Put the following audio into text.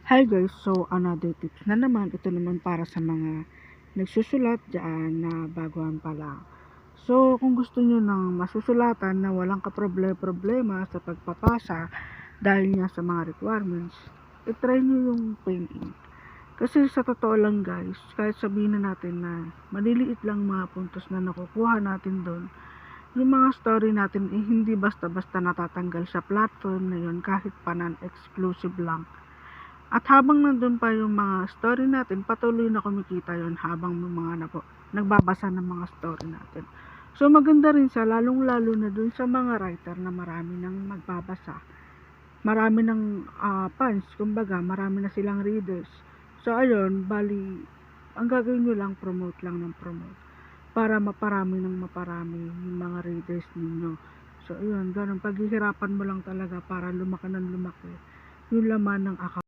Hi guys, so another tips na naman. Ito naman para sa mga nagsusulat dyan na baguhan pa lang. So kung gusto nyo ng masusulatan na walang kaproblema sa pagpapasa dahil nga sa mga requirements, itry nyo yung pen ink. Kasi sa totoo lang guys, kahit sabihin na natin na maliliit lang mga puntos na nakukuha natin doon, yung mga story natin hindi basta-basta natatanggal sa platform na yun kahit pa non-exclusive lang. At habang nandun pa yung mga story natin, patuloy na kumikita yon habang may mga nagbabasa ng mga story natin. So maganda rin sa lalong-lalo na dun sa mga writer na marami nang magbabasa. Marami ng fans, kumbaga marami na silang readers. So ayun, bali, ang gagawin nyo lang, promote lang ng promote para maparami ng maparami yung mga readers ninyo. So ayun, ganun, paghihirapan mo lang talaga para lumaki ng lumaki yung laman ng account.